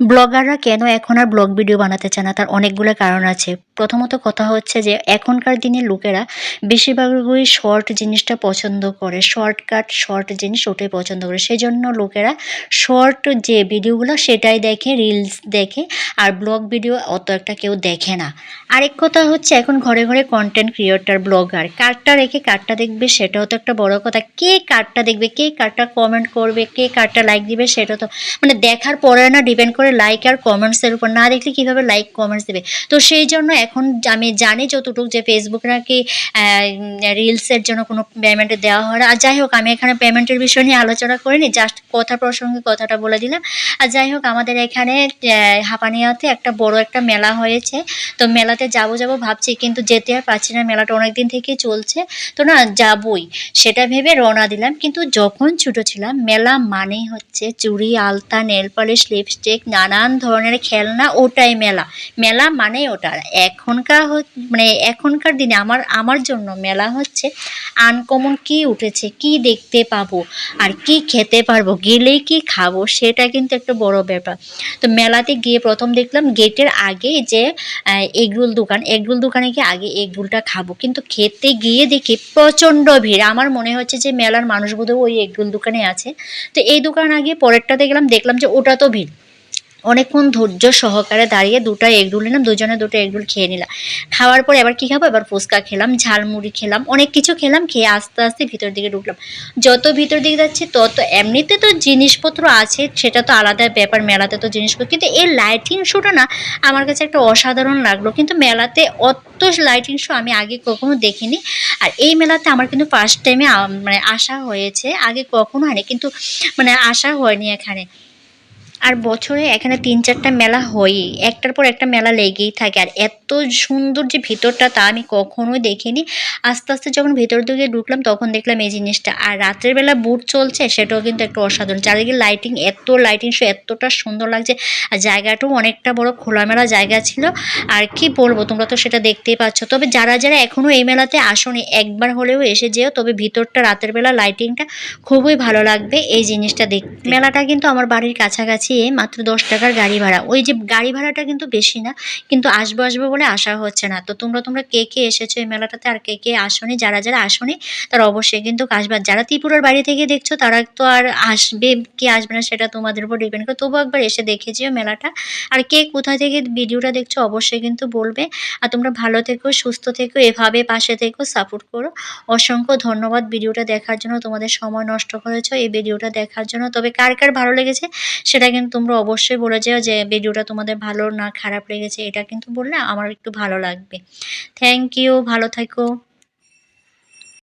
ব্লগাররা কেন এখন আর blog video বানাতে চায় না? তার অনেকগুলো কারণ আছে। প্রথমত কথা হচ্ছে যে এখনকার দিনের লোকেরা বেশিরভাগই শর্ট জিনিসটা পছন্দ করে। শর্টকাট, শর্ট জিনিস ওটাই পছন্দ করে। সেজন্য লোকেরা শর্ট যে ভিডিওগুলো সেটাই দেখে, রিলস দেখে। আর ব্লগ ভিডিও অত একটা কেউ দেখে না। আরেক কথা হচ্ছে এখন ঘরে, ঘরে কনটেন্ট ক্রিয়েটর, ব্লগার। কারটা রেখে কারটা দেখবে সেটাও তো একটা বড় কথা। কে কারটা দেখবে, কে কারটা কমেন্ট করবে, কে কারটা লাইক দিবে সেটা তো মানে দেখার পরে না ডিপেন্ড করে লাইক আর কমেন্টসের উপর। না দেখলে কীভাবে লাইক কমেন্টস দেবে? তো সেই জন্য এখন আমি জানি যতটুকু যে ফেসবুক নাকি রিলসের জন্য কোনো পেমেন্ট দেওয়া হয় না। আর যাই হোক আমি এখানে পেমেন্টের বিষয় নিয়ে আলোচনা করিনি, জাস্ট কথা প্রসঙ্গে কথাটা বলে দিলাম। আর যাই হোক আমাদের এখানে হাপানিয়াতে একটা বড় একটা মেলা হয়েছে। তো মেলাতে যাবো যাবো ভাবছি, কিন্তু যেতে আর পারছি না। মেলাটা অনেক দিন থেকেই চলছে, তো না যাবই সেটা ভেবে রওনা দিলাম। কিন্তু যখন ছোটো ছিলাম মেলা মানেই হচ্ছে চুড়ি, আলতা, নেল পালিশ, লিপস্টিক, নানান ধরনের খেলনা, ওটাই মেলা। মেলা মানেই ওটা। এখনকার মানে এখনকার দিনে আমার জন্য মেলা হচ্ছে আনকমন কী উঠেছে, কী দেখতে পাবো আর কী খেতে পারবো, গেলেই কী খাবো সেটা কিন্তু একটা বড় ব্যাপার। তো মেলাতে গিয়ে প্রথম দেখলাম গেটের আগে যে এগরোল দোকান, এগরোল দোকানে গিয়ে আগে এগরোলটা খাবো, কিন্তু খেতে গিয়ে দেখি প্রচণ্ড ভিড়। আমার মনে হচ্ছে যে মেলার মানুষ বোধহয় ওই এগরোল দোকানে আছে। তো এই দোকান আগে পরেরটাতে গেলাম, দেখলাম যে ওটা তো ভিড়। অনেকক্ষণ ধৈর্য সহকারে দাঁড়িয়ে ২টা এগরোল নিলাম, দুজনে ২টা এগরোল খেয়ে নিলাম। খাওয়ার পরে এবার কী খাবো? এবার ফুচকা খেলাম, ঝালমুড়ি খেলাম, অনেক কিছু খেলাম। খেয়ে আস্তে আস্তে ভিতর দিকে ঢুকলাম। যত ভিতর দিকে যাচ্ছি তত এমনিতে তো জিনিসপত্র আছে, সেটা তো আলাদা ব্যাপার, মেলাতে তো জিনিসপত্র, কিন্তু এই লাইটিং শোটা না আমার কাছে একটা অসাধারণ লাগলো। কিন্তু মেলাতে অত লাইটিং শো আমি আগে কখনো দেখিনি। আর এই মেলাতে আমার কিন্তু ফার্স্ট টাইমে মানে আসা হয়েছে, আগে কখনো হয়নি, কিন্তু মানে আসা হয়নি এখানে। আর বছরে এখানে ৩-৪টা মেলা হয়ই। একটার পর একটা মেলা লেগেই থাকে। আর এত সুন্দর যে ভিতরটা তা আমি কখনোই দেখিনি। আস্তে, আস্তে যখন ভেতর দিকে ঢুকলাম তখন দেখলাম এই জিনিসটা। আর রাত্রের বেলা বুট চলছে সেটাও কিন্তু একটা অসাধারণ। চারিদিকে লাইটিং, এত লাইটিং শো এতটা সুন্দর লাগছে। আর জায়গাটাও অনেকটা বড় খোলামেলা জায়গা ছিল। আর কি বলবো, তোমরা তো সেটা দেখতেই পাচ্ছ। তবে যারা, যারা এখনো এই মেলাতে আসোনি একবার হলেও এসে যেও। তবে ভিতরটা রাতের বেলা লাইটিংটা খুবই ভালো লাগবে এই জিনিসটা দেখতে। মেলাটা কিন্তু আমার বাড়ির কাছাকাছি, মাত্র ১০ টাকার গাড়ি ভাড়া। ওই যে গাড়ি ভাড়াটা কিন্তু বেশি না, কিন্তু আসবো আসবো বলে আসা হচ্ছে না। তো তোমরা কে কে এসেছো এই মেলাটাতে আর কে কে আসোনি? যারা যারা আসোনি তারা অবশ্যই কিন্তু আসবে। যারা ত্রিপুরার বাইরে থেকে দেখছো তারা তো আর আসবে কি আসবে না সেটা তোমাদের উপর ডিপেন্ড করে। তবুও একবার এসে দেখে যেও মেলাটা। আর কে কোথা থেকে ভিডিওটা দেখছো অবশ্যই কিন্তু বলবে। আর তোমরা ভালো থেকো, সুস্থ থেকো, এভাবে পাশে থেকো, সাপোর্ট করো। অসংখ্য ধন্যবাদ ভিডিওটা দেখার জন্য, তোমাদের সময় নষ্ট করেছো এই ভিডিওটা দেখার জন্য। তবে কার কার ভালো লেগেছে সেটা কিন্তু তোমরা অবশ্যই বলে যেও যে ভিডিওটা তোমাদের ভালো না খারাপ লেগেছে, এটা কিন্তু বললে আমার একটু ভালো লাগবে। থ্যাংক ইউ, ভালো থেকো।